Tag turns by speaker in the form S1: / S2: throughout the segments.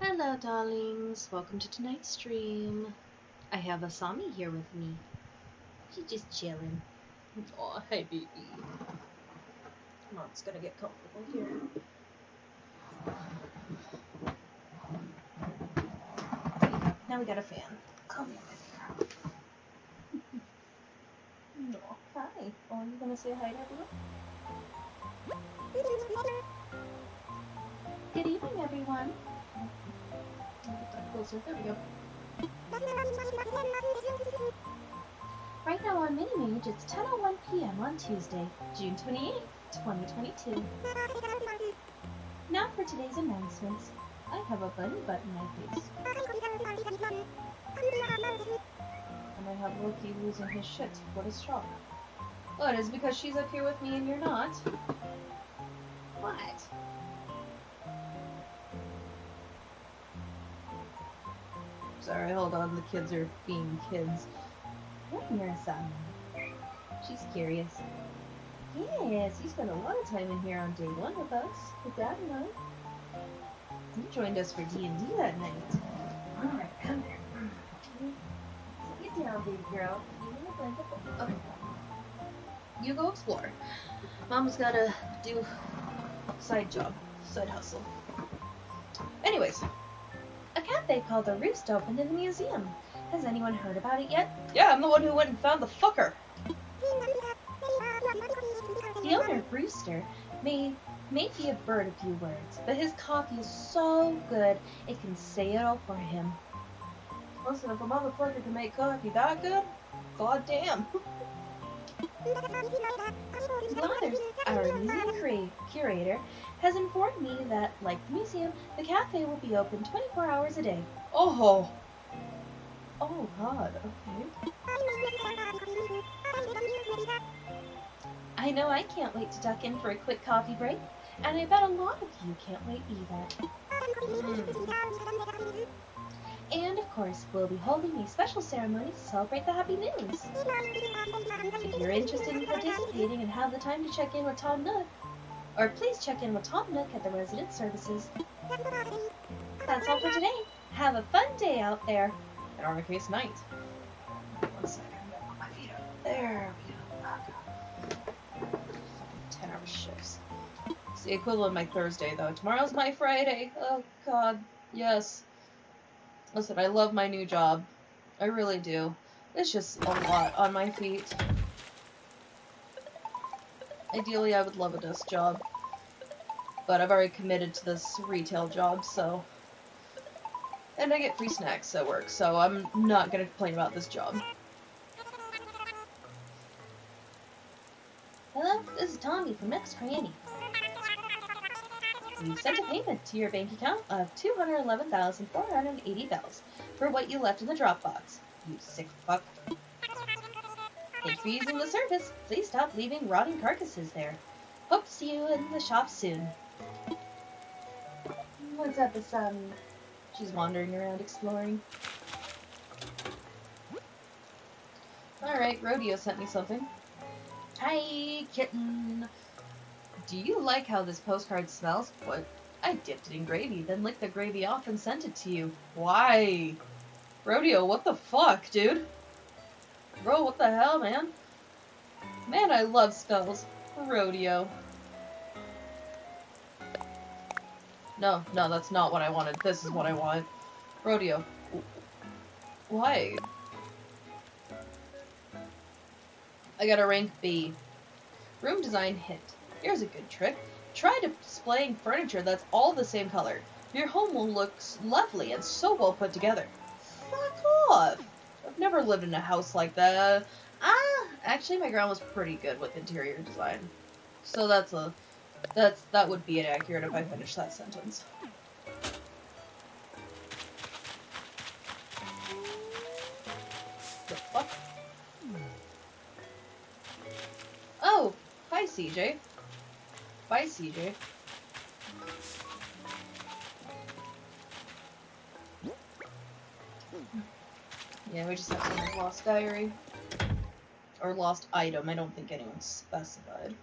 S1: Hello darlings, welcome to tonight's stream. I have Asami here with me. She's just chilling. Oh, hey baby. Mom's gonna get comfortable here. Now we got a fan. Come here. No. Hi. Oh, are you gonna say hi to everyone? Good evening, everyone. Get that closer. There we go. Right now on Minimage, it's 10:01 p.m. on Tuesday, June 28th, 2022. Now for today's announcements. I have a bunny butt in my face. And I have Loki losing his shit. What a shock. Oh, it is because she's up here with me and you're not? What? Sorry, hold on, the kids are being kids. Come here, Asami. She's curious. Yes, you spent a lot of time in here on day one with us, with Dad and I. You joined us for D&D that night. Alright, come here. Sit down, baby girl. Give me a blanket. Okay. You go explore. Mom's gotta do side hustle. Anyways, a cafe called The Roost opened in the museum. Has anyone heard about it yet? Yeah, I'm the one who went and found the fucker. The owner, Brewster, may be a bird a few words, but his coffee is so good it can say it all for him. Listen, if a motherfucker can make coffee that good, goddamn. Ladders, our museum curator, has informed me that, like the museum, the cafe will be open 24 hours a day. Oh god, okay. I know I can't wait to duck in for a quick coffee break, and I bet a lot of you can't wait either. And of course, we'll be holding a special ceremony to celebrate the happy news. If you're interested in participating and have the time to check in with Tom Nook, or please check in with Tom Nook at the resident services. That's all for today. Have a fun day out there. In our case, night. 1 second, I'm gonna put my feet up. There we go. 10-hour shifts. It's the equivalent of my Thursday, though. Tomorrow's my Friday. Oh, God. Yes. Listen, I love my new job. I really do. It's just a lot on my feet. Ideally, I would love a desk job. But I've already committed to this retail job, so... And I get free snacks at work, so I'm not gonna complain about this job. Hello, this is Tommy from Next Cranny. We sent a payment to your bank account of $211,480 for what you left in the Dropbox. You sick fuck. Thanks for using the service. Please stop leaving rotting carcasses there. Hope to see you in the shop soon. What's up, Asami? She's wandering around exploring. Alright, Rodeo sent me something. Hi, kitten. Do you like how this postcard smells? What? I dipped it in gravy, then licked the gravy off and sent it to you. Why? Rodeo, what the fuck, dude? Bro, what the hell, man? Man, I love spells. Rodeo. No, that's not what I wanted. This is what I want. Rodeo. Why? I got a rank B. Room design hint. Here's a good trick. Try displaying furniture that's all the same color. Your home will look lovely and so well put together. Fuck off! I've never lived in a house like that. Actually, my grandma was pretty good with interior design. So that would be inaccurate if I finished that sentence. The fuck? Oh! Hi, CJ. Bye, CJ. Yeah, we just have some lost diary. Or lost item, I don't think anyone specified.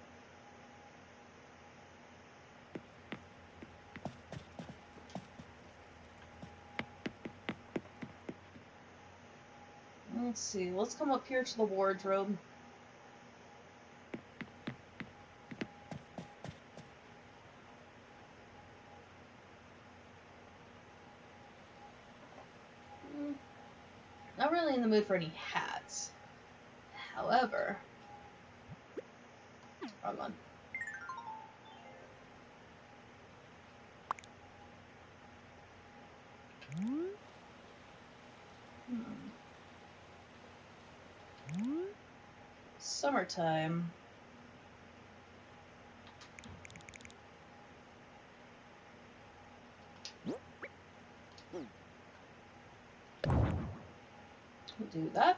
S1: Let's see. Let's come up here to the wardrobe. Not really in the mood for any hats. However, wrong one. Summertime. We'll do that.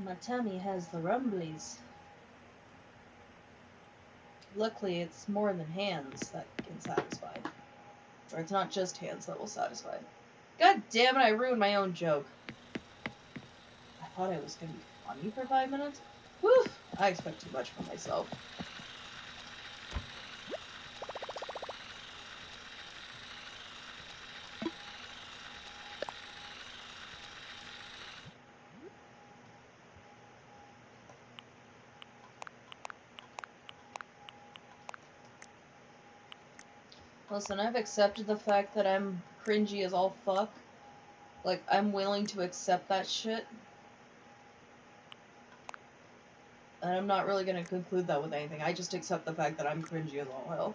S1: My tummy has the rumblies. Luckily, it's more than hands that can satisfy. Or it's not just hands that will satisfy. God damn it, I ruined my own joke. I thought I was going to be funny for 5 minutes. Whew, I expect too much from myself. Listen, I've accepted the fact that I'm cringy as all fuck. Like, I'm willing to accept that shit. And I'm not really gonna conclude that with anything. I just accept the fact that I'm cringy as all hell.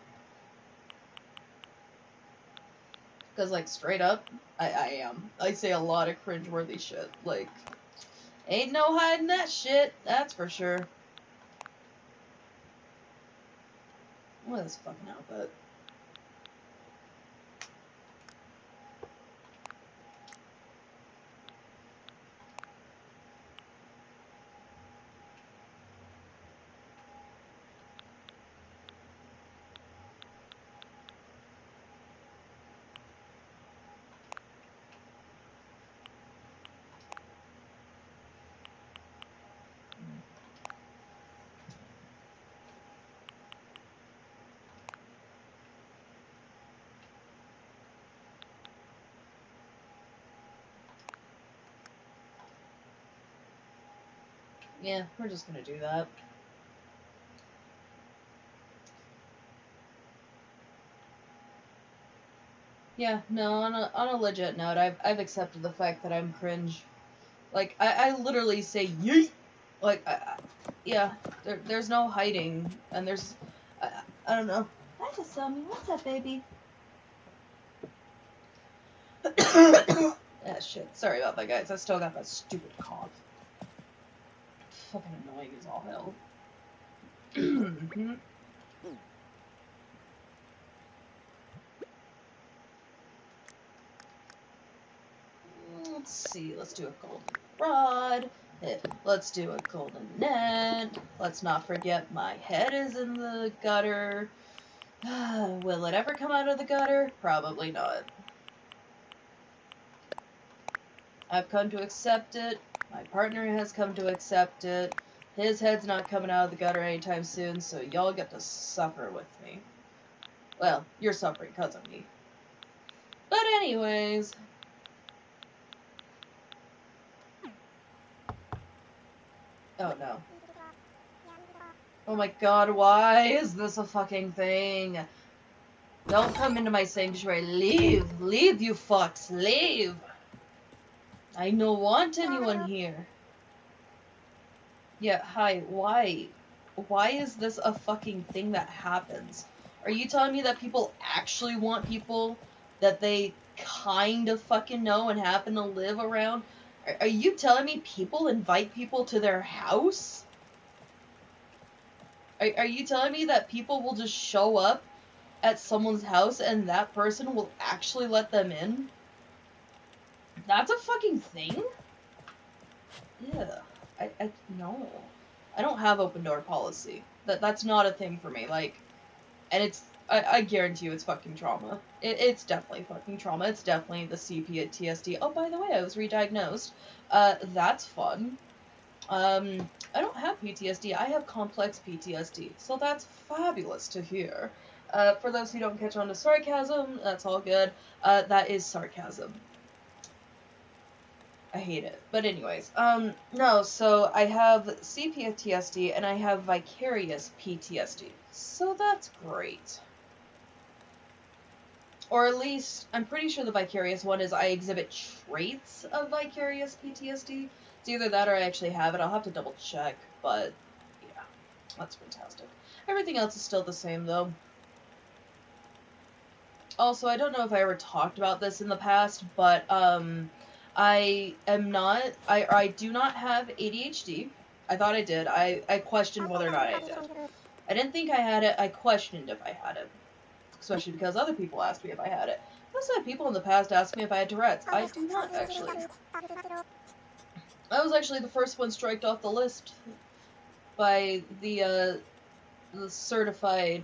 S1: Because, like, straight up, I am. I say a lot of cringeworthy shit. Like, ain't no hiding that shit, that's for sure. What is this fucking outfit? Yeah, we're just gonna do that. Yeah, no, on a legit note, I've accepted the fact that I'm cringe. Like, I literally say yeet! Like, yeah, there's no hiding, and there's, I don't know. Hi, Kasami, what's up, baby? Ah, shit, sorry about that, guys, I still got that stupid cough. Fucking annoying as all hell. Let's see, let's do a golden rod. Let's do a golden net. Let's not forget my head is in the gutter. Will it ever come out of the gutter? Probably not. I've come to accept it. My partner has come to accept it. His head's not coming out of the gutter anytime soon, so y'all get to suffer with me. Well, you're suffering because of me. But anyways... Oh no. Oh my god, why is this a fucking thing? Don't come into my sanctuary. Leave! Leave, you fucks! Leave! I don't want anyone here. Yeah, hi, why? Why is this a fucking thing that happens? Are you telling me that people actually want people that they kind of fucking know and happen to live around? Are you telling me people invite people to their house? Are you telling me that people will just show up at someone's house and that person will actually let them in? That's a fucking thing? Yeah. No. I don't have open door policy. That's not a thing for me. Like, and it's, I guarantee you it's fucking trauma. It's definitely fucking trauma. It's definitely the CPTSD. Oh, by the way, I was re-diagnosed. That's fun. I don't have PTSD. I have complex PTSD. So that's fabulous to hear. For those who don't catch on to sarcasm, that's all good. That is sarcasm. I hate it. But anyways, no, so I have CPTSD and I have vicarious PTSD. So that's great. Or at least, I'm pretty sure the vicarious one is I exhibit traits of vicarious PTSD. It's either that or I actually have it. I'll have to double check, but yeah, that's fantastic. Everything else is still the same, though. Also, I don't know if I ever talked about this in the past, but, I do not have ADHD. I thought I did. I questioned whether or not I did. I didn't think I had it. I questioned if I had it. Especially because other people asked me if I had it. I also had people in the past ask me if I had Tourette's. I do not, actually. I was actually the first one striked off the list by the certified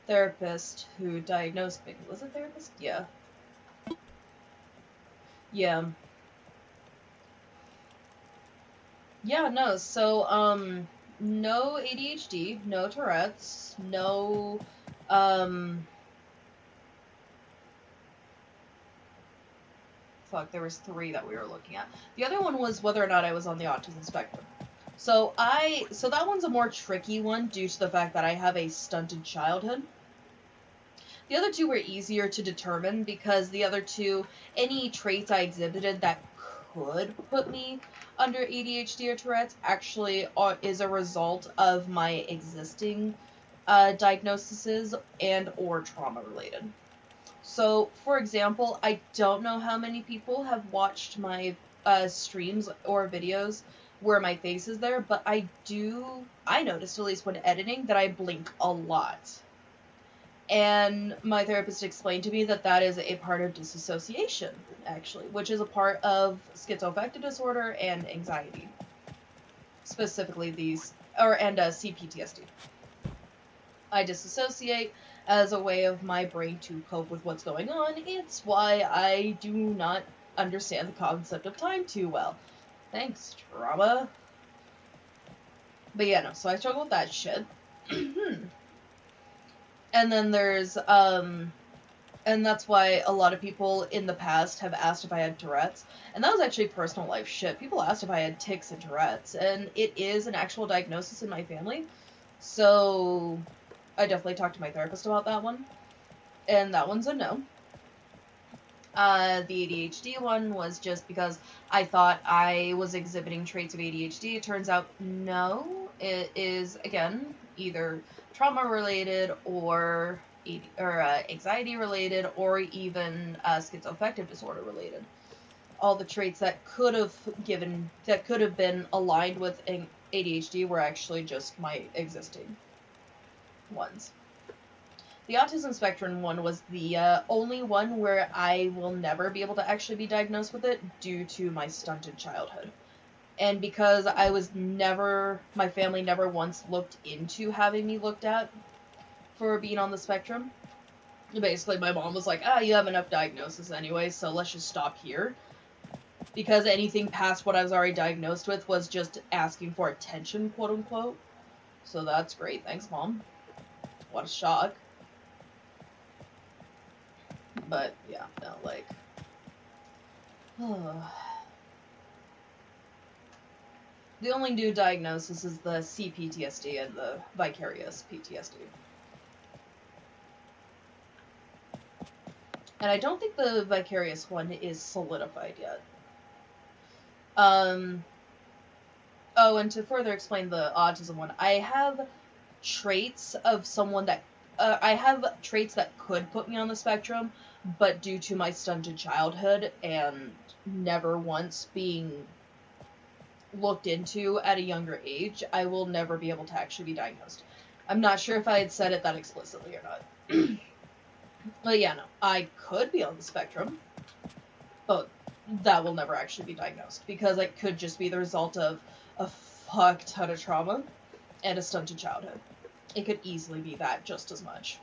S1: therapist who diagnosed me. Was it therapist? Yeah. Yeah. Yeah, no, so, no ADHD, no Tourette's, no, fuck, there was 3 that we were looking at. The other one was whether or not I was on the autism spectrum. So that one's a more tricky one due to the fact that I have a stunted childhood. The other 2 were easier to determine because the other 2, any traits I exhibited that could put me under ADHD or Tourette's actually is a result of my existing diagnoses and or trauma related. So, for example, I don't know how many people have watched my streams or videos where my face is there, but I noticed, at least when editing, that I blink a lot. And my therapist explained to me that that is a part of disassociation, actually, which is a part of schizoaffective disorder and anxiety. Specifically CPTSD. I disassociate as a way of my brain to cope with what's going on. It's why I do not understand the concept of time too well. Thanks, trauma. But yeah, no, so I struggle with that shit. And then there's, and that's why a lot of people in the past have asked if I had Tourette's. And that was actually personal life shit. People asked if I had tics and Tourette's, and it is an actual diagnosis in my family. So I definitely talked to my therapist about that one. And that one's a no. The ADHD one was just because I thought I was exhibiting traits of ADHD. It turns out no. It is, again, either trauma-related or anxiety-related or even schizoaffective disorder-related. All the traits that could have been aligned with ADHD were actually just my existing ones. The autism spectrum one was the only one where I will never be able to actually be diagnosed with it due to my stunted childhood. And because my family never once looked into having me looked at for being on the spectrum. Basically, my mom was like, you have enough diagnosis anyway, so let's just stop here. Because anything past what I was already diagnosed with was just asking for attention, quote unquote. So that's great. Thanks, Mom. What a shock. But, yeah, no, like... The only new diagnosis is the CPTSD and the vicarious PTSD. And I don't think the vicarious one is solidified yet. Oh, and to further explain the autism one, I have traits of someone that... I have traits that could put me on the spectrum, but due to my stunted childhood and never once being looked into at a younger age, I will never be able to actually be diagnosed. I'm not sure if I had said it that explicitly or not. But yeah, no, I could be on the spectrum, but that will never actually be diagnosed, because it could just be the result of a fuck ton of trauma. and a stunted childhood. It could easily be that just as much.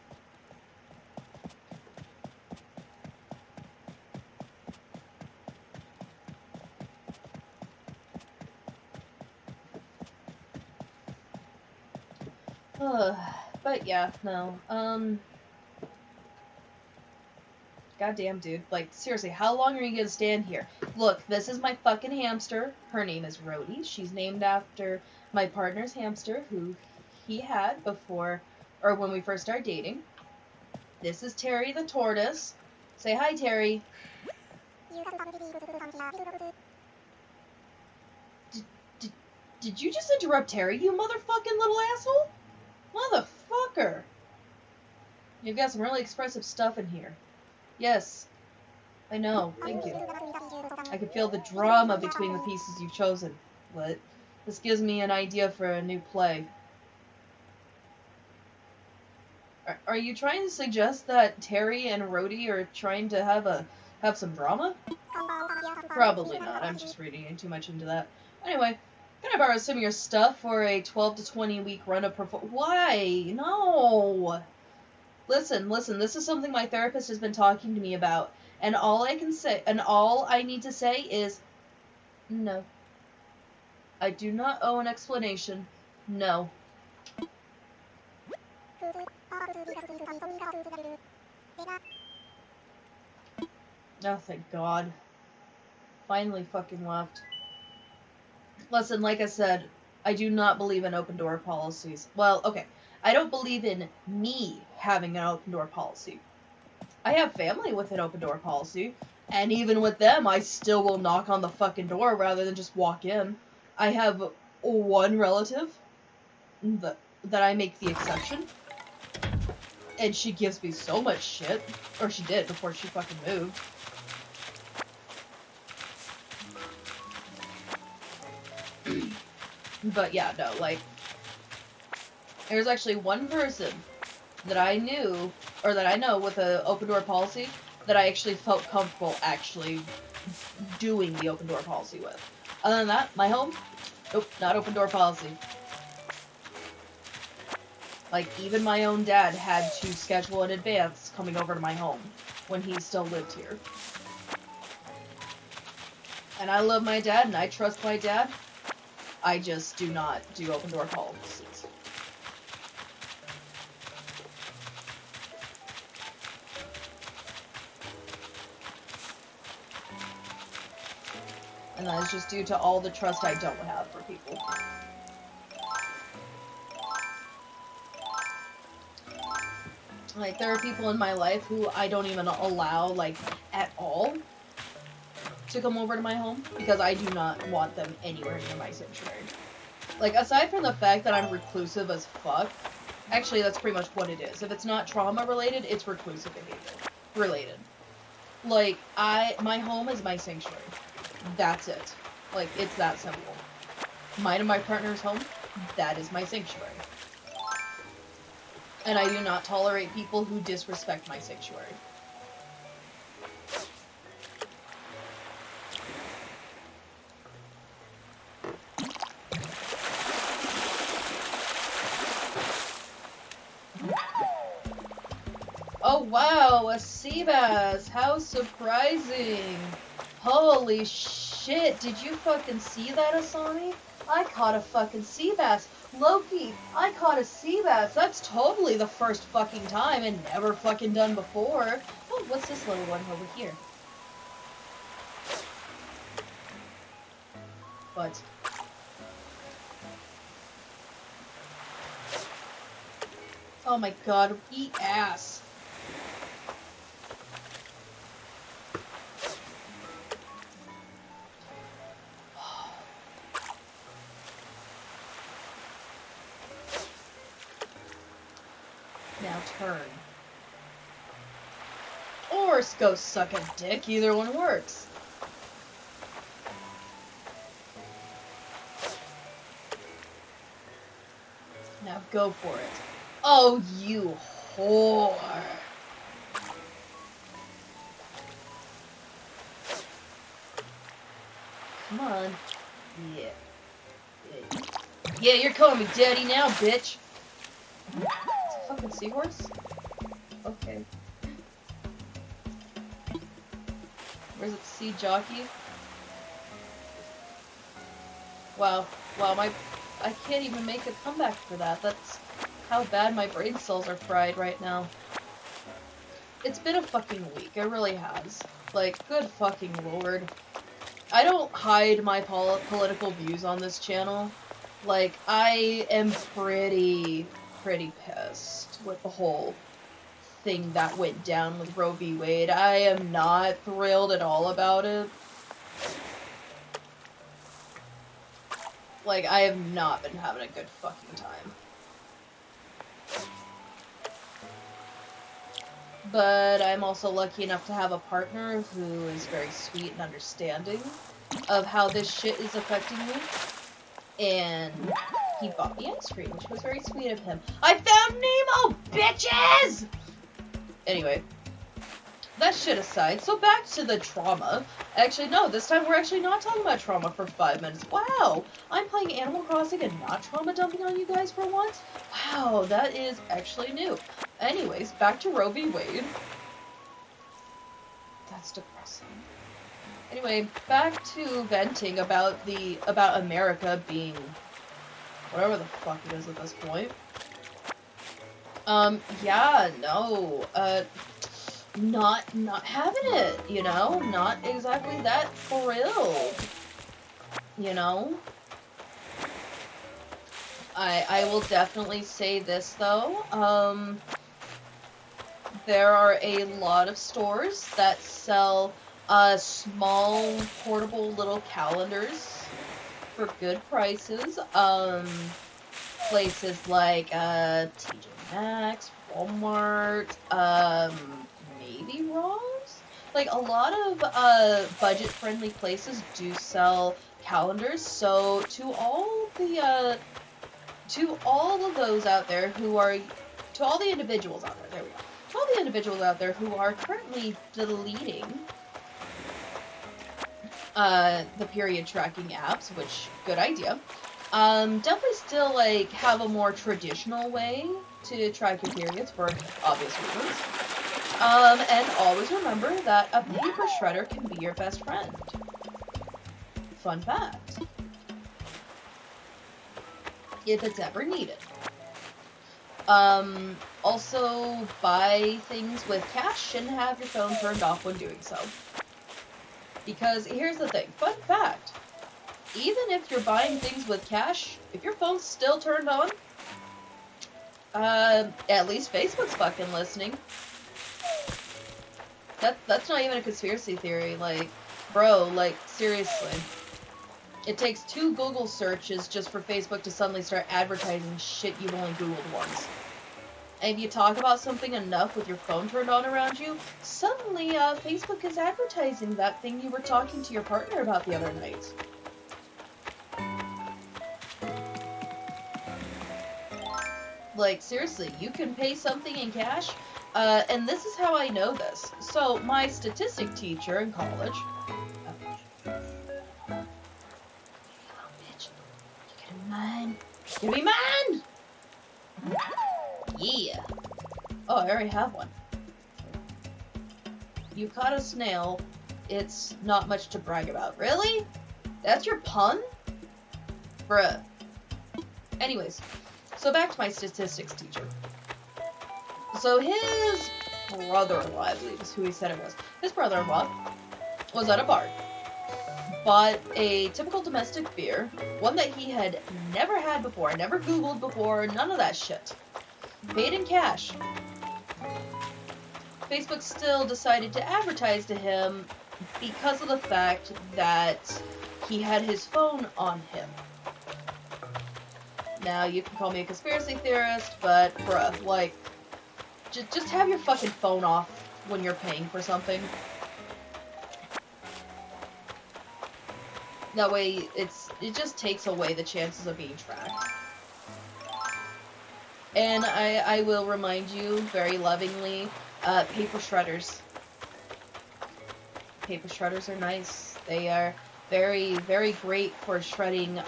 S1: But yeah, no, goddamn, dude. Like, seriously, how long are you gonna stand here? Look, this is my fucking hamster. Her name is Rhodey. She's named after my partner's hamster, who he had before, or when we first started dating. This is Terry the tortoise. Say hi, Terry. Did you just interrupt Terry, you motherfucking little asshole? Motherfucker! You've got some really expressive stuff in here. Yes. I know, thank you. I can feel the drama between the pieces you've chosen. What? This gives me an idea for a new play. Are you trying to suggest that Terry and Rhodey are trying to have some drama? Probably not. I'm just reading too much into that. Anyway, can I borrow some of your stuff for a 12 to 20 week run of Why? No! Listen, this is something my therapist has been talking to me about, and all I need to say is no. I do not owe an explanation. No. Oh, thank God. Finally fucking left. Listen, like I said, I do not believe in open door policies. Well, okay. I don't believe in me having an open door policy. I have family with an open door policy, and even with them, I still will knock on the fucking door rather than just walk in. I have one relative that I make the exception, and she gives me so much shit. Or she did before she fucking moved. But yeah, no, like, there's actually one person that I knew, or that I know with an open door policy, that I actually felt comfortable actually doing the open door policy with. Other than that, my home, nope, not open door policy. Like, even my own dad had to schedule in advance coming over to my home when he still lived here. And I love my dad, and I trust my dad. I just do not do open door policies. And that is just due to all the trust I don't have for people. Like, there are people in my life who I don't even allow, like, at all to come over to my home, because I do not want them anywhere near my sanctuary. Like, aside from the fact that I'm reclusive as fuck, actually, that's pretty much what it is. If it's not trauma-related, it's reclusive behavior related. Like, my home is my sanctuary. That's it. Like, it's that simple. Mine and my partner's home, that is my sanctuary. And I do not tolerate people who disrespect my sanctuary. Oh wow, a sea bass! How surprising! Holy shit, did you fucking see that, Asami? I caught a fucking sea bass. Loki, I caught a sea bass. That's totally the first fucking time and never fucking done before. Oh, what's this little one over here? What? Oh my god, eat ass. Now turn. Or go suck a dick, either one works. Now go for it. Oh, you whore. Come on. Yeah. Yeah, you're calling me daddy now, bitch. It's a fucking seahorse? Okay. Where's it? Sea jockey? Wow. Wow, I can't even make a comeback for that. That's how bad my brain cells are fried right now. It's been a fucking week. It really has. Like, good fucking lord. I don't hide my political views on this channel. Like, I am pretty pissed with the whole thing that went down with Roe v. Wade. I am not thrilled at all about it. Like, I have not been having a good fucking time. But I'm also lucky enough to have a partner who is very sweet and understanding of how this shit is affecting me. And he bought me ice cream, which was very sweet of him. I found Nemo, bitches! Anyway, that shit aside, so back to the trauma. Actually, no, this time we're actually not talking about trauma for 5 minutes. Wow, I'm playing Animal Crossing and not trauma dumping on you guys for once? Wow, that is actually new. Anyways, back to Roe v. Wade. That's depressing. Anyway, back to venting about America being whatever the fuck it is at this point. Yeah, no, not having it, you know? Not exactly that thrilled, you know? I will definitely say this, though, there are a lot of stores that sell, small, portable little calendars for good prices, places like, TJ Maxx, Walmart, maybe Ross? Like, a lot of, budget-friendly places do sell calendars, so to all of those out there who are, to all the individuals out there, there we go, to all the individuals out there who are currently deleting, the period tracking apps, which, good idea, definitely still, like, have a more traditional way to track your periods for obvious reasons. And always remember that a paper shredder can be your best friend. Fun fact. If it's ever needed. Also, buy things with cash and have your phone turned off when doing so. Because here's the thing, fun fact. Even if you're buying things with cash, if your phone's still turned on, at least Facebook's fucking listening. That's not even a conspiracy theory, like, bro, like, seriously. It takes 2 Google searches just for Facebook to suddenly start advertising shit you've only Googled once. And if you talk about something enough with your phone turned on around you, suddenly, Facebook is advertising that thing you were talking to your partner about the other night. Like, seriously, you can pay something in cash, and this is how I know this. So, my statistic teacher in college... Mine. Give me mine! Yeah. Oh, I already have one. You caught a snail. It's not much to brag about. Really? That's your pun? Bruh. Anyways, so back to my statistics teacher. So his brother-in-law, I believe is who he said it was. His brother-in-law was at a bar. Bought a typical domestic beer, one that he had never had before, never Googled before, none of that shit. Paid in cash. Facebook still decided to advertise to him because of the fact that he had his phone on him. Now, you can call me a conspiracy theorist, but bruh, like, just have your fucking phone off when you're paying for something. That way, it just takes away the chances of being tracked. And I will remind you very lovingly, paper shredders. Paper shredders are nice. They are Very, very great for shredding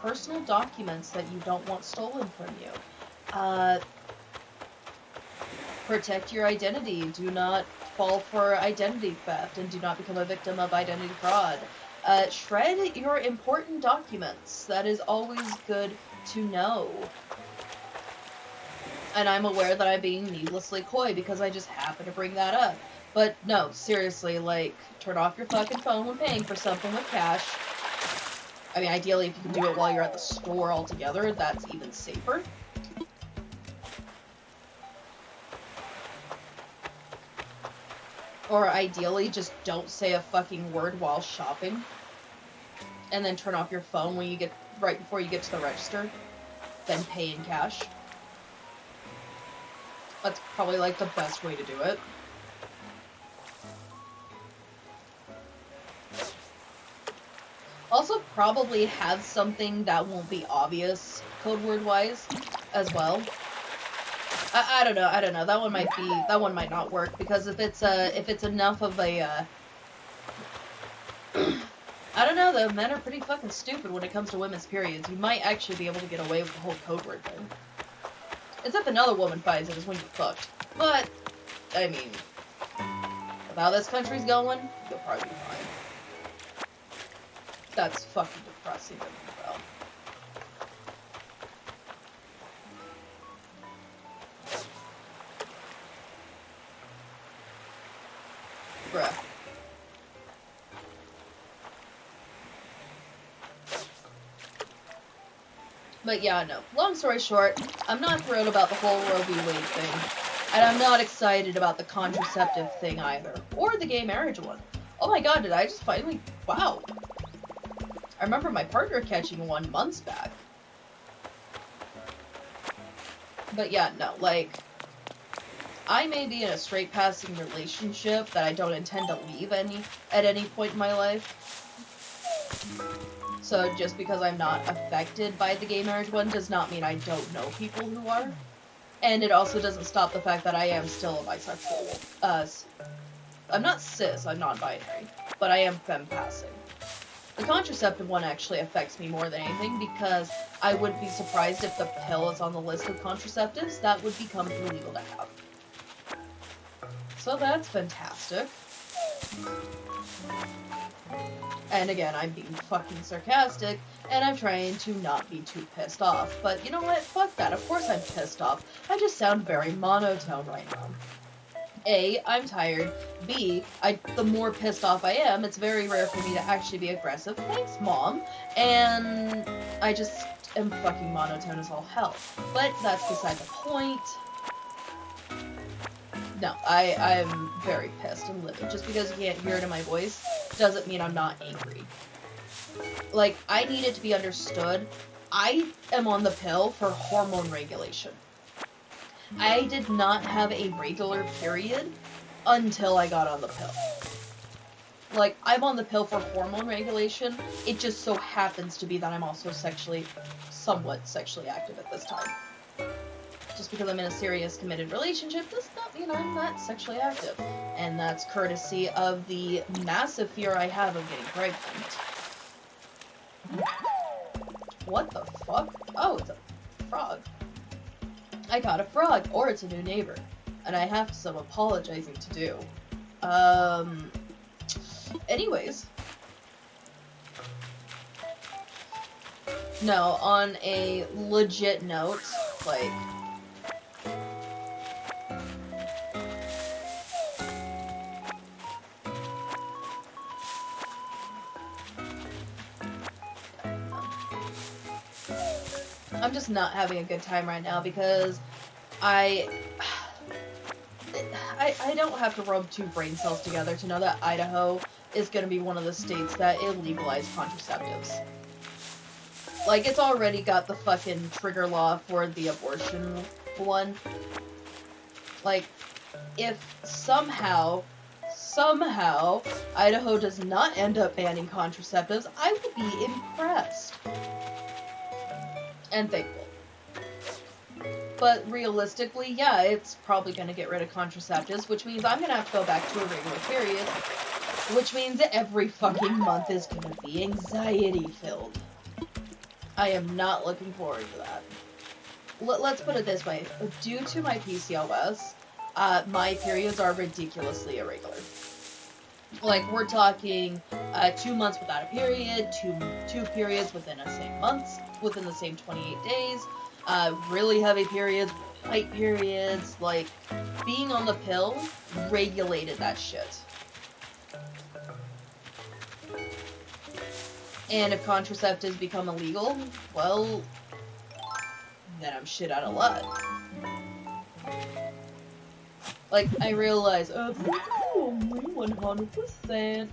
S1: personal documents that you don't want stolen from you. Protect your identity. Do not fall for identity theft, and do not become a victim of identity fraud. Shred your important documents. That is always good to know. And I'm aware that I'm being needlessly coy because I just happen to bring that up. But no, seriously, like, turn off your fucking phone when paying for something with cash. I mean, ideally, if you can do it while you're at the store altogether, that's even safer. Or ideally, just don't say a fucking word while shopping. And then turn off your phone when you get, right before you get to the register. Then pay in cash. That's probably, like, the best way to do it. Also, probably have something that won't be obvious, code word wise, as well. I don't know. That one might not work, because if it's enough of a, I don't know, though, men are pretty fucking stupid when it comes to women's periods. You might actually be able to get away with the whole code word thing. Except if another woman finds it is when you're fucked. But, I mean, with how this country's going, you'll probably be fine. That's fucking depressing as well. Bruh. But yeah, no. Long story short, I'm not thrilled about the whole Roe v. Wade thing. And I'm not excited about the contraceptive thing either. Or the gay marriage one. Oh my god, did I just finally... Wow. I remember my partner catching one months back. But yeah, no, like, I may be in a straight passing relationship that I don't intend to leave at any point in my life. So just because I'm not affected by the gay marriage one does not mean I don't know people who are. And it also doesn't stop the fact that I am still a bisexual. I'm not cis, I'm non-binary, but I am femme-passing. The contraceptive one actually affects me more than anything because I would be surprised if the pill is on the list of contraceptives that would become illegal to have. So that's fantastic. And again, I'm being fucking sarcastic, and I'm trying to not be too pissed off. But you know what? Fuck that. Of course I'm pissed off. I just sound very monotone right now. A, I'm tired. B, the more pissed off I am, it's very rare for me to actually be aggressive. Thanks, Mom. And I just am fucking monotone as all hell. But that's beside the point. No, I'm very pissed and livid. Just because you can't hear it in my voice doesn't mean I'm not angry. Like, I need it to be understood. I am on the pill for hormone regulation. I did not have a regular period until I got on the pill. Like, I'm on the pill for hormone regulation. It just so happens to be that I'm also somewhat sexually active at this time. Just because I'm in a serious committed relationship does not mean I'm not sexually active. And that's courtesy of the massive fear I have of getting pregnant. What the fuck? Oh, it's a frog. I got a frog, or it's a new neighbor, and I have some apologizing to do. Anyways. No, on a legit note, like, I'm just not having a good time right now because I don't have to rub two brain cells together to know that Idaho is going to be one of the states that illegalize contraceptives. Like, it's already got the fucking trigger law for the abortion one. Like, if somehow Idaho does not end up banning contraceptives, I would be impressed. And thankful. But realistically, yeah, it's probably going to get rid of contraceptives, which means I'm going to have to go back to a regular period, Which means that every fucking month is gonna be anxiety-filled. I am not looking forward to that. Let's put it this way. Due to my PCOS, my periods are ridiculously irregular. Like, we're talking 2 months without a period, two periods within the same months, within the same 28 days, really heavy periods, light periods. Like, being on the pill regulated that shit. And if contraceptives become illegal, well, then I'm shit out of luck. Like, I realize, there's only 100%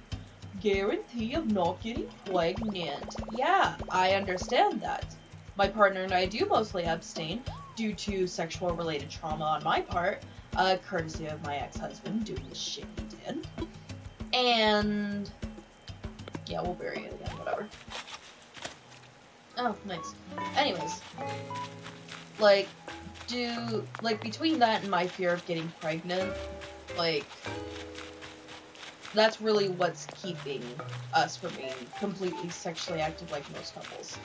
S1: guarantee of not getting pregnant. Yeah, I understand that. My partner and I do mostly abstain due to sexual related trauma on my part, courtesy of my ex-husband doing the shit he did. And yeah, we'll bury it again, whatever. Oh, nice. Anyways, like, between that and my fear of getting pregnant, like, that's really what's keeping us from being completely sexually active like most couples.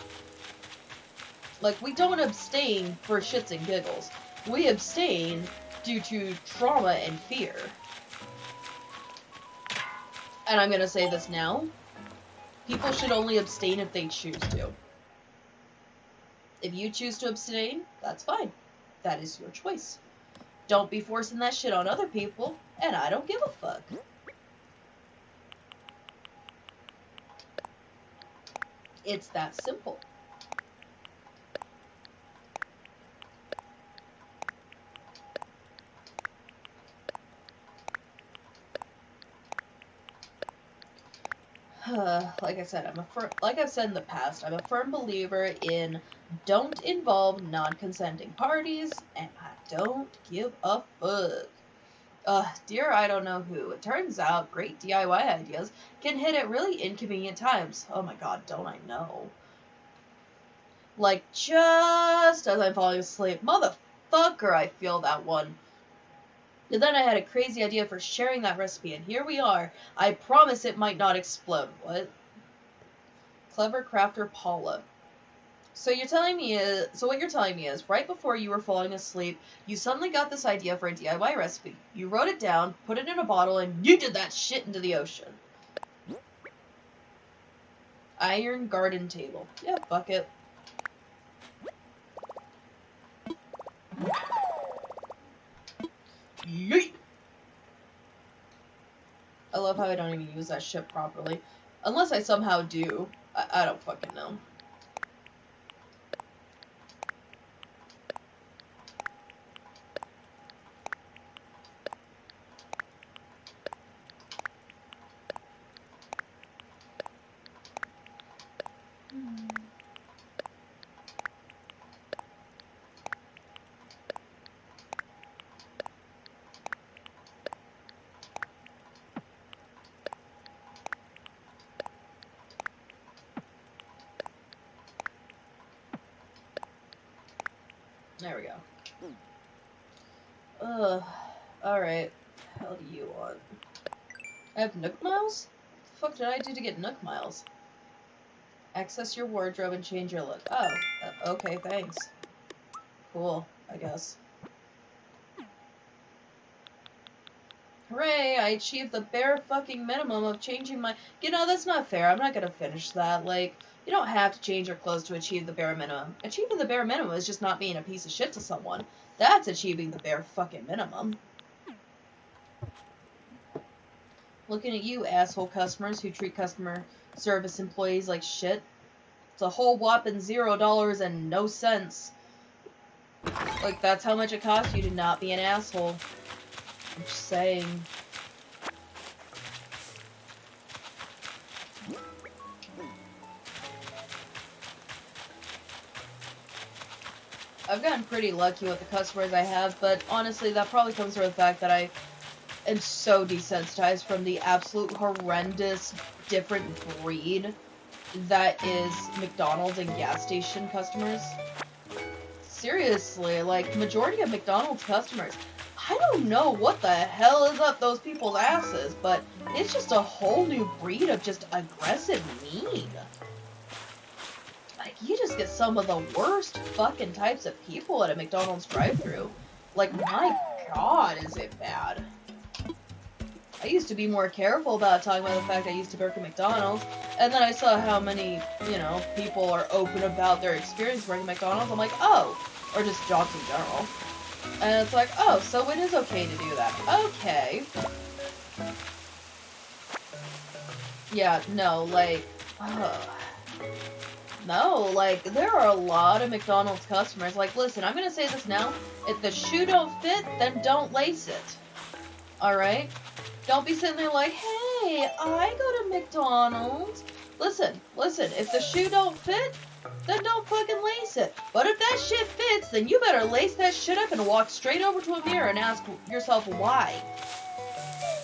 S1: Like, we don't abstain for shits and giggles. We abstain due to trauma and fear. And I'm gonna say this now. People should only abstain if they choose to. If you choose to abstain, that's fine. That is your choice. Don't be forcing that shit on other people, and I don't give a fuck. It's that simple. Like I said, like I've said in the past, I'm a firm believer in don't involve non-consenting parties, and I don't give a fuck. Dear I don't know who, it turns out great DIY ideas can hit at really inconvenient times. Oh my god, don't I know. Like, just as I'm falling asleep. Motherfucker, I feel that one. And then I had a crazy idea for sharing that recipe, and here we are. I promise it might not explode. What? Clever crafter Paula. So what you're telling me is, right before you were falling asleep, you suddenly got this idea for a DIY recipe. You wrote it down, put it in a bottle, and you did that shit into the ocean. Iron garden table. Yeah, fuck it. Yeet! I love how I don't even use that shit properly. Unless I somehow do. I don't fucking know. There we go. Alright. What do you want? I have Nook Miles? What the fuck did I do to get Nook Miles? Access your wardrobe and change your look. Oh, okay, thanks. Cool, I guess. Hooray, I achieved the bare fucking minimum of changing my... You know, that's not fair. I'm not gonna finish that. Like, you don't have to change your clothes to achieve the bare minimum. Achieving the bare minimum is just not being a piece of shit to someone. That's achieving the bare fucking minimum. Looking at you, asshole customers who treat customer service employees like shit. It's a whole whopping $0 and no cents. Like, that's how much it costs you to not be an asshole. I'm just saying. I've gotten pretty lucky with the customers I have, but honestly, that probably comes from the fact that I am so desensitized from the absolute horrendous different breed that is McDonald's and gas station customers. Seriously, like, majority of McDonald's customers, I don't know what the hell is up those people's asses, but it's just a whole new breed of just aggressive mean. Like, you just get some of the worst fucking types of people at a McDonald's drive-thru. Like, my god, is it bad. I used to be more careful about talking about the fact I used to work at McDonald's, and then I saw how many, you know, people are open about their experience working at McDonald's. I'm like, oh, or just jobs in general. And it's like, oh, so it is okay to do that. Okay. Yeah, no, like, no, like, there are a lot of McDonald's customers. Like, listen, I'm gonna say this now. If the shoe don't fit, then don't lace it. Alright? Don't be sitting there like, hey, I go to McDonald's. Listen, if the shoe don't fit, then don't fucking lace it. But if that shit fits, then you better lace that shit up and walk straight over to a mirror and ask yourself why.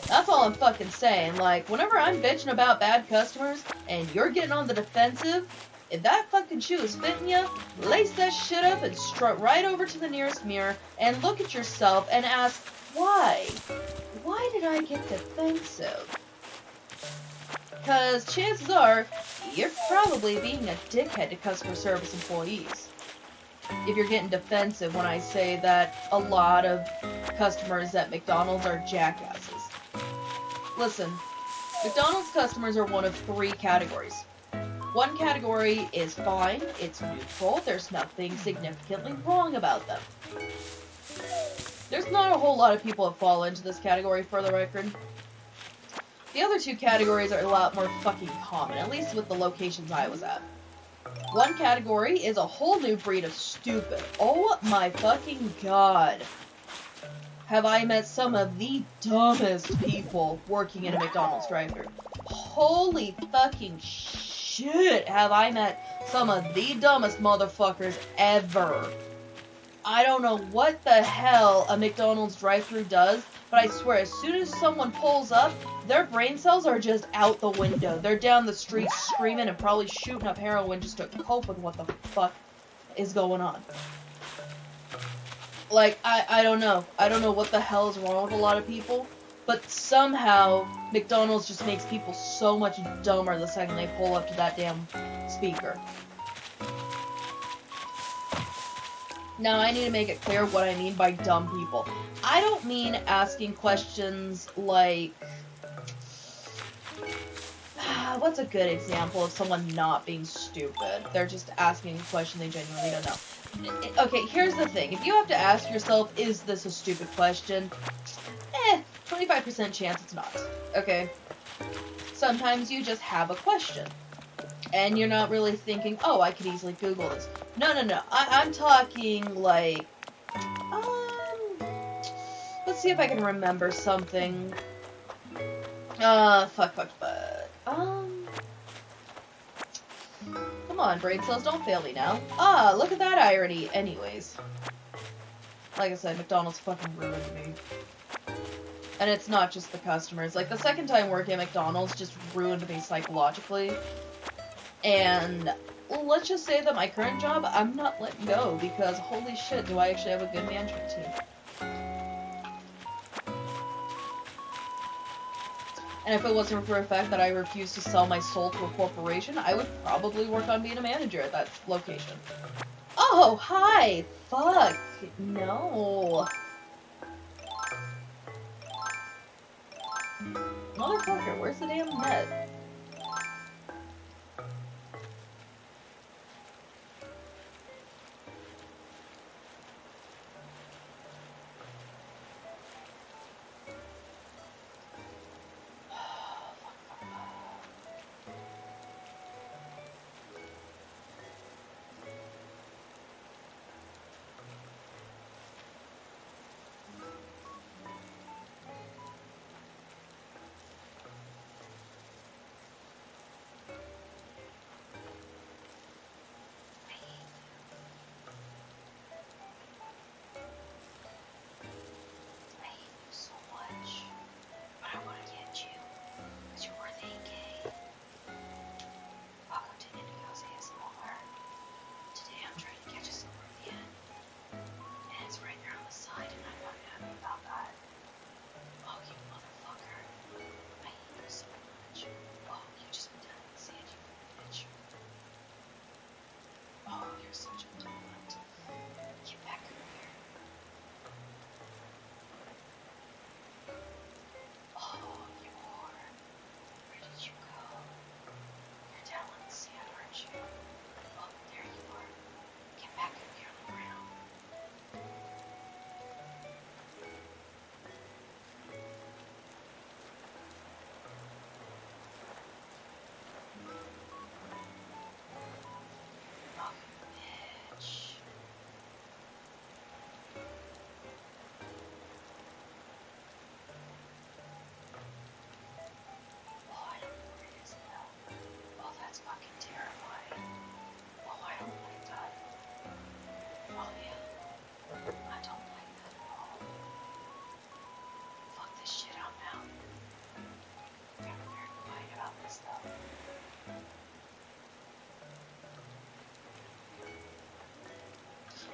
S1: That's all I'm fucking saying. Like, whenever I'm bitching about bad customers and you're getting on the defensive, if that fucking shoe is fitting you, lace that shit up and strut right over to the nearest mirror and look at yourself and ask, why? Why did I get defensive? Because chances are, you're probably being a dickhead to customer service employees. If you're getting defensive when I say that a lot of customers at McDonald's are jackasses. Listen, McDonald's customers are one of 3 categories. One category is fine, it's neutral, there's nothing significantly wrong about them. There's not a whole lot of people that fall into this category, for the record. The other 2 categories are a lot more fucking common, at least with the locations I was at. One category is a whole new breed of stupid. Oh my fucking god. Have I met some of the dumbest people working in a McDonald's drive-thru. Holy fucking shit, have I met some of the dumbest motherfuckers ever. I don't know what the hell a McDonald's drive-thru does, but I swear, as soon as someone pulls up, their brain cells are just out the window. They're down the street screaming and probably shooting up heroin just to cope with what the fuck is going on. Like, I don't know. I don't know what the hell is wrong with a lot of people, but somehow McDonald's just makes people so much dumber the second they pull up to that damn speaker. Now, I need to make it clear what I mean by dumb people. I don't mean asking questions like... what's a good example of someone not being stupid? They're just asking a question they genuinely don't know. Okay, here's the thing. If you have to ask yourself, is this a stupid question? 25% chance it's not. Okay? Sometimes you just have a question. And you're not really thinking, oh, I could easily Google this. No. I'm talking, like... let's see if I can remember something. Fuck. Come on, brain cells, don't fail me now. Look at that irony. Anyways. Like I said, McDonald's fucking ruined me. And it's not just the customers. Like, the second time working at McDonald's just ruined me psychologically. And let's just say that my current job, I'm not letting go, because holy shit, do I actually have a good management team. And if it wasn't for the fact that I refused to sell my soul to a corporation, I would probably work on being a manager at that location. Oh, hi! Fuck. No. Motherfucker, where's the damn net?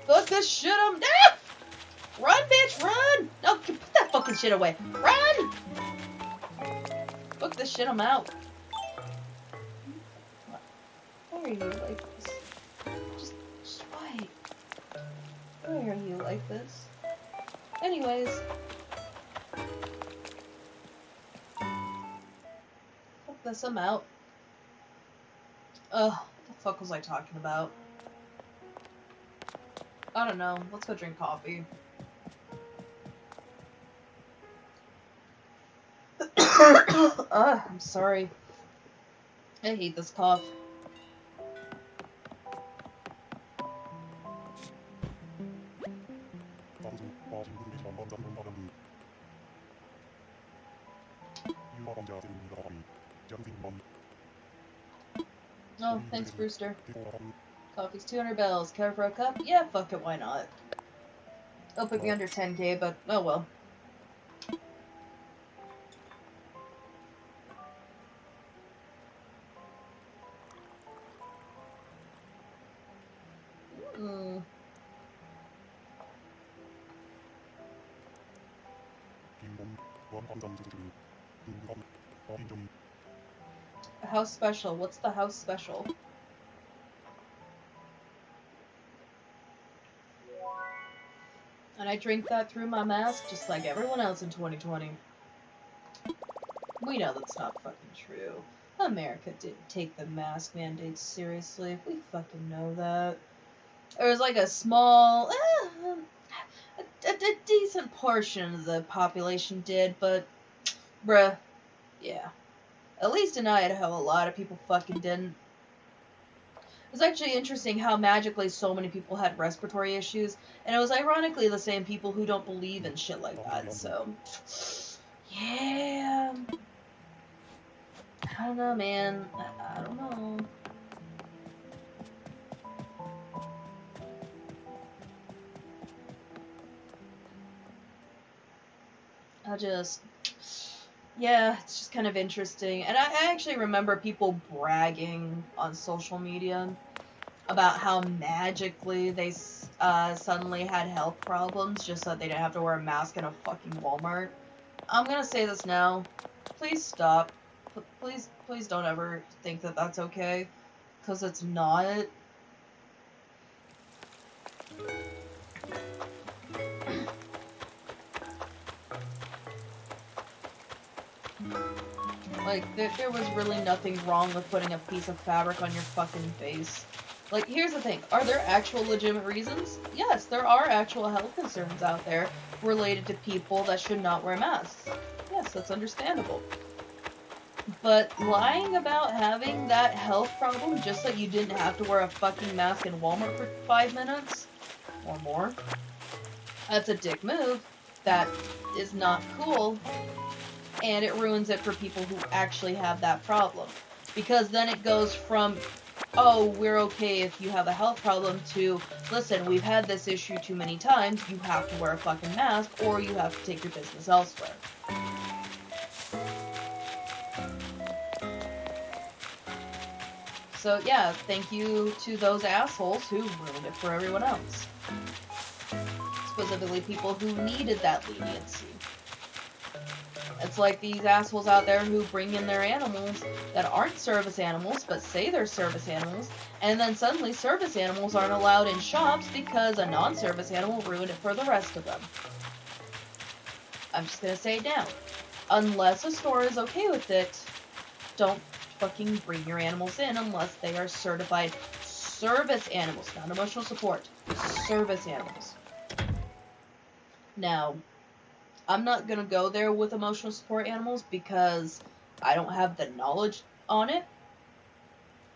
S1: Fuck this shit, I'm ah! Run, bitch, run! No, put that fucking shit away. Run! Fuck this shit, I'm out. Why are you like this? Just why? Why are you like this? Anyways. Fuck this, I'm out. Ugh, what the fuck was I talking about? I don't know. Let's go drink coffee. I'm sorry. I hate this cough. Oh, thanks, Brewster. Coffee's 200 bells. Care for a cup? Yeah, fuck it, why not? It'll put me under 10k, but oh well. House special. What's the house special? And I drink that through my mask just like everyone else in 2020. We know that's not fucking true. America didn't take the mask mandates seriously. We fucking know that. There was like a small, a decent portion of the population did, but, bruh, yeah. At least in Idaho, a lot of people fucking didn't. It was actually interesting how magically so many people had respiratory issues, and it was ironically the same people who don't believe in shit like that, so, yeah. I don't know, man. I don't know. Yeah, it's just kind of interesting. And I actually remember people bragging on social media about how magically they suddenly had health problems just so that they didn't have to wear a mask in a fucking Walmart. I'm gonna say this now. Please stop. Please don't ever think that that's okay. Because it's not. Like, there was really nothing wrong with putting a piece of fabric on your fucking face. Like, here's the thing. Are there actual legitimate reasons? Yes, there are actual health concerns out there related to people that should not wear masks. Yes, that's understandable. But lying about having that health problem just so you didn't have to wear a fucking mask in Walmart for 5 minutes or more, that's a dick move. That is not cool. And it ruins it for people who actually have that problem. Because then it goes from, oh, we're okay if you have a health problem, to, listen, we've had this issue too many times, you have to wear a fucking mask, or you have to take your business elsewhere. So yeah, thank you to those assholes who ruined it for everyone else. Specifically people who needed that leniency. It's like these assholes out there who bring in their animals that aren't service animals, but say they're service animals, and then suddenly service animals aren't allowed in shops because a non-service animal ruined it for the rest of them. I'm just gonna say it now. Unless a store is okay with it, don't fucking bring your animals in unless they are certified service animals, not emotional support. Service animals. Now, I'm not gonna go there with emotional support animals because I don't have the knowledge on it.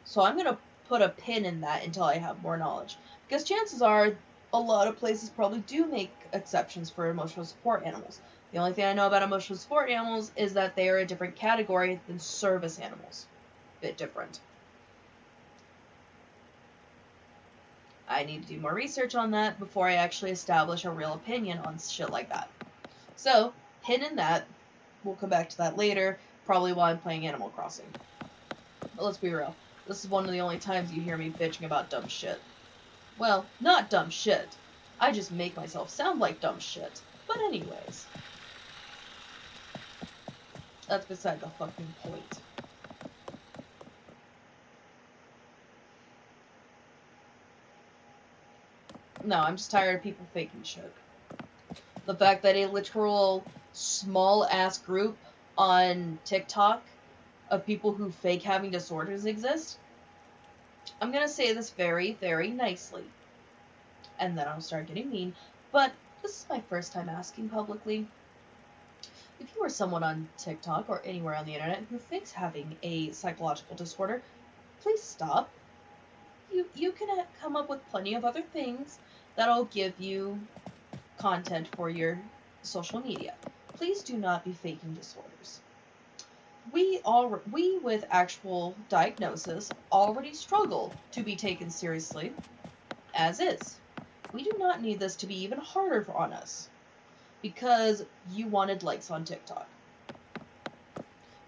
S1: So I'm gonna put a pin in that until I have more knowledge. Because chances are, a lot of places probably do make exceptions for emotional support animals. The only thing I know about emotional support animals is that they are a different category than service animals. Bit different. I need to do more research on that before I actually establish a real opinion on shit like that. So, pin in that. We'll come back to that later, probably while I'm playing Animal Crossing. But let's be real. This is one of the only times you hear me bitching about dumb shit. Well, not dumb shit. I just make myself sound like dumb shit. But anyways. That's beside the fucking point. No, I'm just tired of people faking shit. The fact that a literal small-ass group on TikTok of people who fake having disorders exists. I'm gonna say this very, very nicely. And then I'll start getting mean. But this is my first time asking publicly. If you are someone on TikTok or anywhere on the internet who fakes having a psychological disorder, please stop. You can come up with plenty of other things that'll give you content for your social media. Please do not be faking disorders. We with actual diagnosis already struggle to be taken seriously as is. We do not need this to be even harder on us because you wanted likes on TikTok.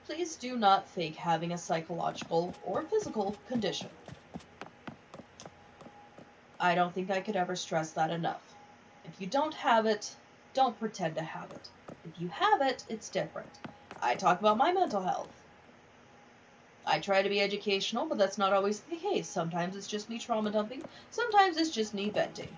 S1: Please do not fake having a psychological or physical condition. I don't think I could ever stress that enough. If you don't have it, don't pretend to have it. If you have it, it's different. I talk about my mental health. I try to be educational, but that's not always the case. Sometimes it's just me trauma dumping. Sometimes it's just me venting.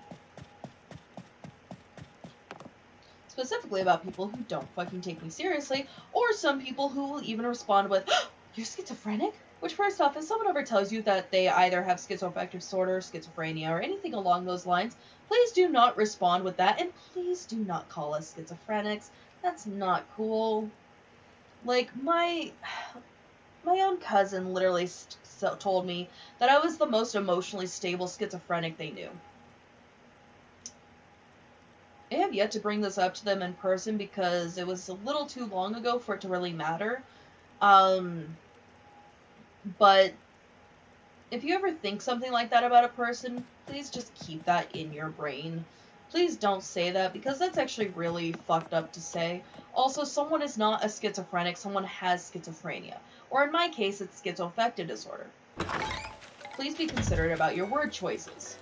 S1: Specifically about people who don't fucking take me seriously, or some people who will even respond with, oh, you're schizophrenic? Which, first off, if someone ever tells you that they either have schizoaffective disorder, schizophrenia, or anything along those lines, please do not respond with that, and please do not call us schizophrenics. That's not cool. Like, my own cousin literally told me that I was the most emotionally stable schizophrenic they knew. I have yet to bring this up to them in person because it was a little too long ago for it to really matter. But if you ever think something like that about a person, please just keep that in your brain. Please don't say that because that's actually really fucked up to say. Also, someone is not a schizophrenic, someone has schizophrenia. Or in my case, it's schizoaffective disorder. Please be considerate about your word choices.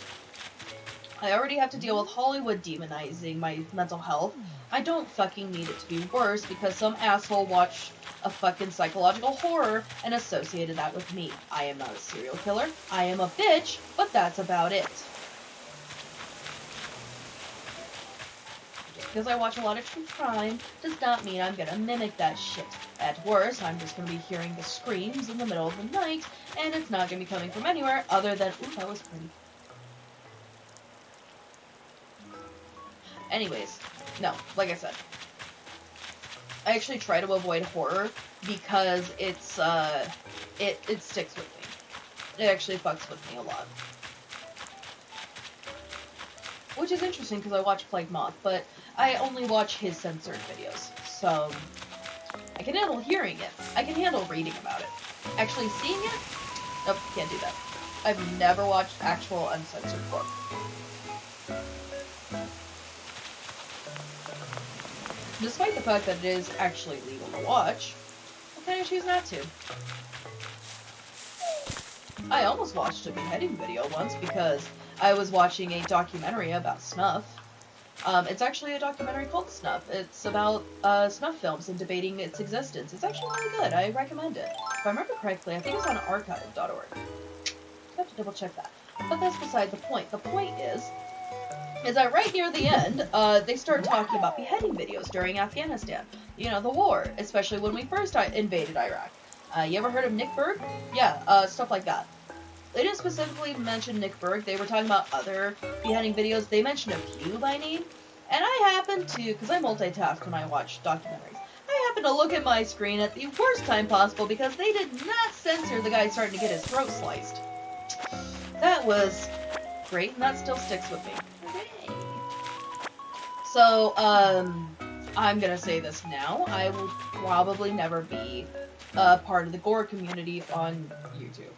S1: I already have to deal with Hollywood demonizing my mental health. I don't fucking need it to be worse because some asshole watched a fucking psychological horror and associated that with me. I am not a serial killer. I am a bitch, but that's about it. Just because I watch a lot of true crime does not mean I'm gonna mimic that shit. At worst, I'm just gonna be hearing the screams in the middle of the night, and it's not gonna be coming from anywhere other than, ooh, that was pretty. Anyways, no, like I said, I actually try to avoid horror because it's, it sticks with me. It actually fucks with me a lot. Which is interesting because I watch Plague Moth, but I only watch his censored videos, so I can handle hearing it. I can handle reading about it. Actually seeing it? Nope, can't do that. I've never watched actual uncensored book. Despite the fact that it is actually legal to watch, I kind of choose not to. I almost watched a beheading video once because I was watching a documentary about snuff. It's actually a documentary called Snuff. It's about snuff films and debating its existence. It's actually really good. I recommend it. If I remember correctly, I think it's on archive.org. I have to double check that. But that's beside the point. The point is that right near the end, they start talking about beheading videos during Afghanistan. You know, the war, especially when we first invaded Iraq. You ever heard of Nick Berg? Yeah, stuff like that. They didn't specifically mention Nick Berg. They were talking about other beheading videos. They mentioned a few by name. And I happened to, because I multitask when I watch documentaries, I happened to look at my screen at the worst time possible because they did not censor the guy starting to get his throat sliced. That was great, and that still sticks with me. So, I'm gonna say this now. I will probably never be a part of the gore community on YouTube.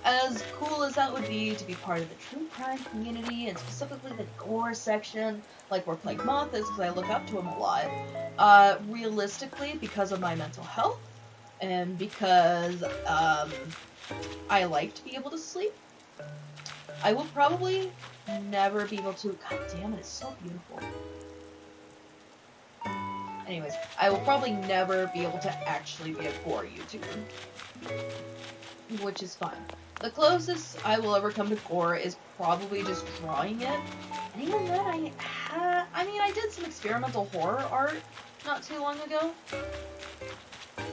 S1: As cool as that would be to be part of the true crime community, and specifically the gore section, like where Plague Moth is, because I look up to him a lot, realistically, because of my mental health, and because, I like to be able to sleep, I will probably never be able to... God damn it, it's so beautiful. Anyways, I will probably never be able to actually be a gore YouTuber. Which is fine. The closest I will ever come to gore is probably just drawing it. And even then, I did some experimental horror art not too long ago.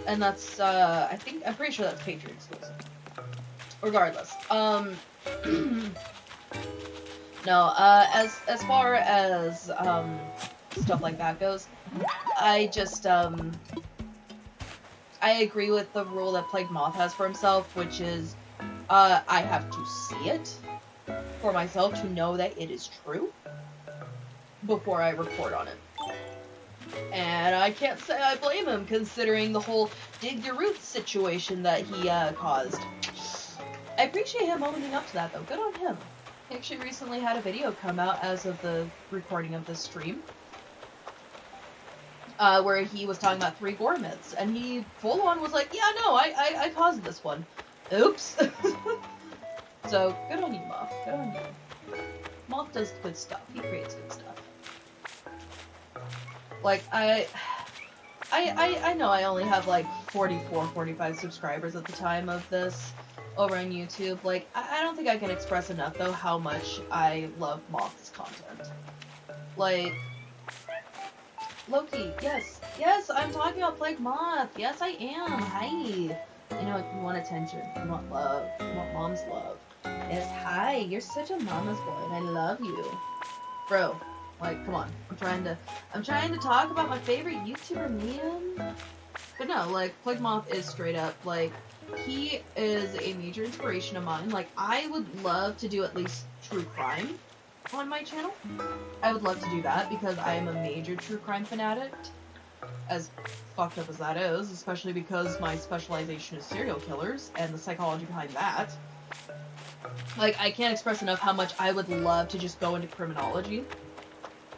S1: And that's, I'm pretty sure that's Patreon exclusive. Regardless. No, as far as, stuff like that goes, I just, I agree with the rule that Plague Moth has for himself, which is, I have to see it for myself to know that it is true before I report on it. And I can't say I blame him, considering the whole dig your roots situation that he, caused. I appreciate him owning up to that, though. Good on him. He actually recently had a video come out as of the recording of this stream, where he was talking about 3 gore myths, and he full-on was like, yeah, no, I caused this one. Oops. So, good on you, Moth. Good on you. Moth does good stuff. He creates good stuff. Like, I know I only have, like, 44, 45 subscribers at the time of this over on YouTube. Like, I don't think I can express enough, though, how much I love Moth's content. Like, Loki, yes, I'm talking about Plague Moth. Yes, I am. Hi. You know, you want attention. You want love. You want mom's love. Yes, hi. You're such a mama's boy, and I love you, bro. Like, come on. I'm trying to talk about my favorite YouTuber, man. But no, like, Plague Moth is straight up, like, he is a major inspiration of mine. Like, I would love to do at least true crime on my channel. I would love to do that because I am a major true crime fanatic. As fucked up as that is, especially because my specialization is serial killers and the psychology behind that. Like, I can't express enough how much I would love to just go into criminology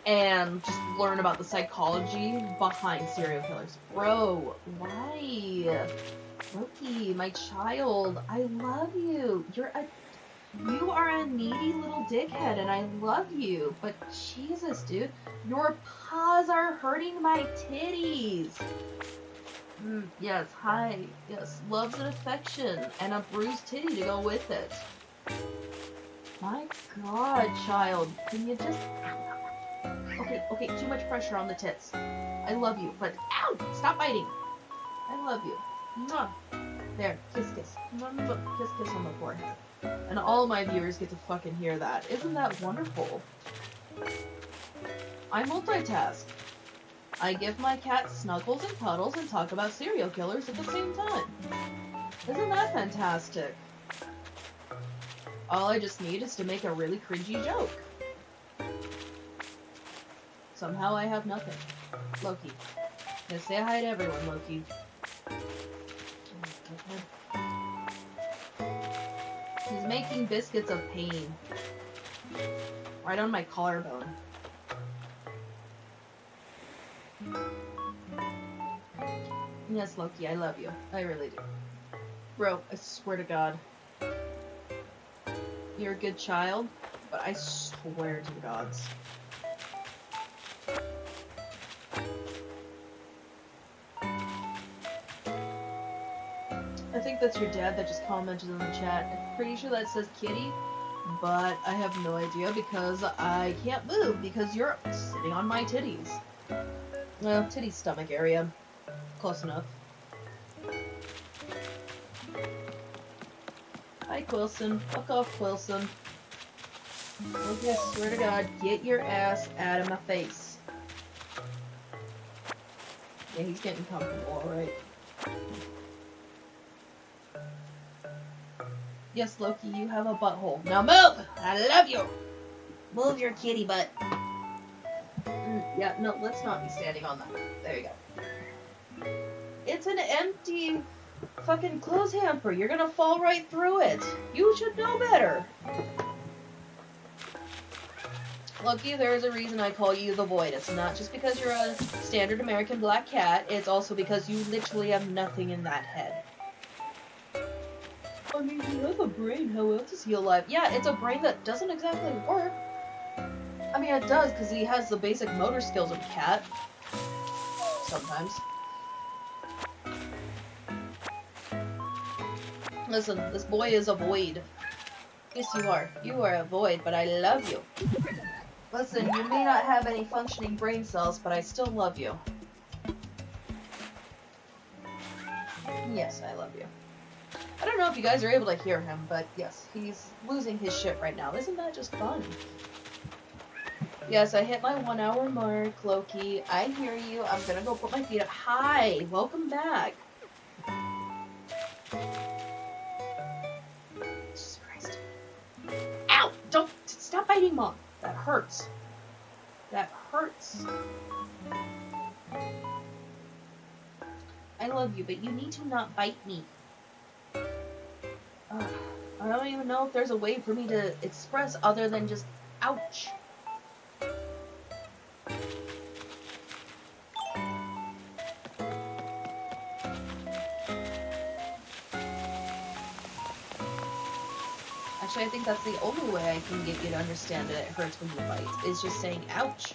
S1: and just learn about the psychology behind serial killers. Bro, why? Loki, my child, I love you. You are a needy little dickhead, and I love you. But Jesus, dude, your paws are hurting my titties. Yes, hi. Yes, loves and affection, and a bruised titty to go with it. My God, child, can you just... Okay, too much pressure on the tits. I love you, but ow! Stop biting. I love you. Mwah. There, kiss. Kiss on the forehead. And all my viewers get to fucking hear that. Isn't that wonderful? I multitask. I give my cat snuggles and cuddles and talk about serial killers at the same time. Isn't that fantastic? All I just need is to make a really cringy joke. Somehow I have nothing. Loki. Now say hi to everyone, Loki. He's making biscuits of pain. Right on my collarbone. Yes, Loki, I love you. I really do. Bro, I swear to God. You're a good child, but I swear to the gods. I think that's your dad that just commented in the chat. I'm pretty sure that says kitty, but I have no idea because I can't move because you're sitting on my titties. Well, titty stomach area. Close enough. Hi, Quilson. Fuck off, Quilson. Look, I swear to God, get your ass out of my face. Yeah, he's getting comfortable, alright. Yes, Loki, you have a butthole. Now move! I love you! Move your kitty butt. Yeah, no, let's not be standing on that. There you go. It's an empty fucking clothes hamper. You're gonna fall right through it. You should know better. Loki, there's a reason I call you the Void. It's not just because you're a standard American black cat. It's also because you literally have nothing in that head. I mean, you have a brain, how else is he alive? Yeah, it's a brain that doesn't exactly work. I mean, it does, because he has the basic motor skills of a cat. Sometimes. Listen, this boy is a void. Yes, you are. You are a void, but I love you. Listen, you may not have any functioning brain cells, but I still love you. Yes, I love you. I don't know if you guys are able to hear him, but yes, he's losing his shit right now. Isn't that just fun? Yes, I hit my 1 hour mark, Loki. I hear you. I'm gonna go put my feet up. Hi! Welcome back. Jesus Christ. Ow! Don't! Stop biting, Mom! That hurts. That hurts. I love you, but you need to not bite me. I don't even know if there's a way for me to express other than just ouch. Actually, I think that's the only way I can get you to understand that it hurts when you bite, is just saying ouch.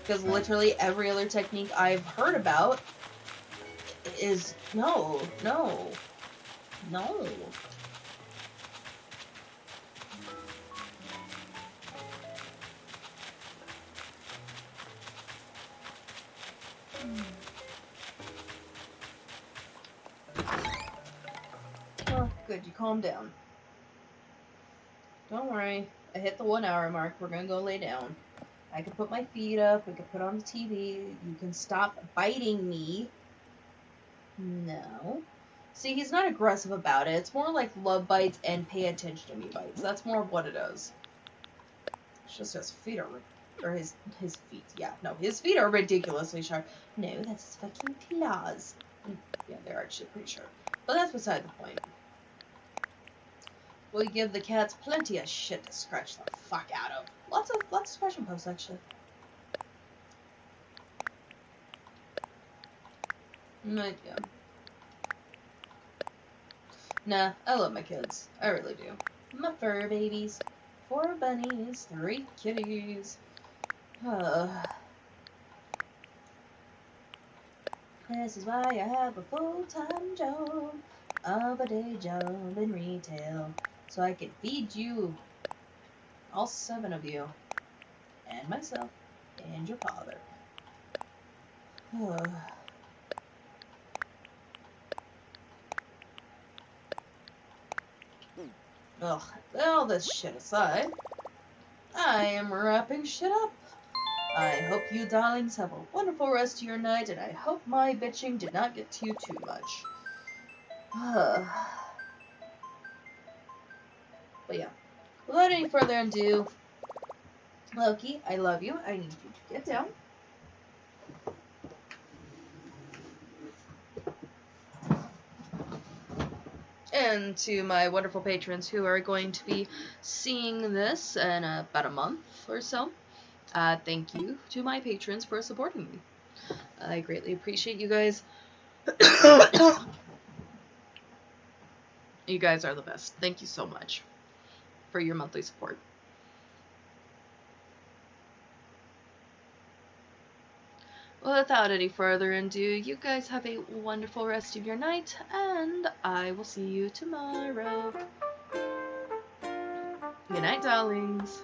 S1: Because literally every other technique I've heard about is no, no, no. Well, good, you calm down. Don't worry, I hit the 1 hour mark, we're gonna go lay down. I can put my feet up, we can put on the TV, you can stop biting me. No. See, he's not aggressive about it, it's more like love bites and pay attention to me bites. That's more of what it is. It's just his feet are, or his feet, yeah, no, his feet are ridiculously sharp. No, that's his fucking claws. Yeah, they're actually pretty sharp. But that's beside the point. We give the cats plenty of shit to scratch the fuck out of. Lots of scratching posts, actually. But, yeah. Nah, I love my kids. I really do. My fur babies. 4 bunnies, 3 kitties. This is why I have a full-time job. Of a day job in retail. So I can feed you. All 7 of you. And myself. And your father. Ugh, all this shit aside, I am wrapping shit up. I hope you darlings have a wonderful rest of your night, and I hope my bitching did not get to you too much. But yeah, without any further ado, Loki, I love you. I need you to get down. And to my wonderful patrons who are going to be seeing this in about a month or so, thank you to my patrons for supporting me. I greatly appreciate you guys. You guys are the best. Thank you so much for your monthly support. Well, without any further ado, you guys have a wonderful rest of your night, and I will see you tomorrow. Good night, darlings.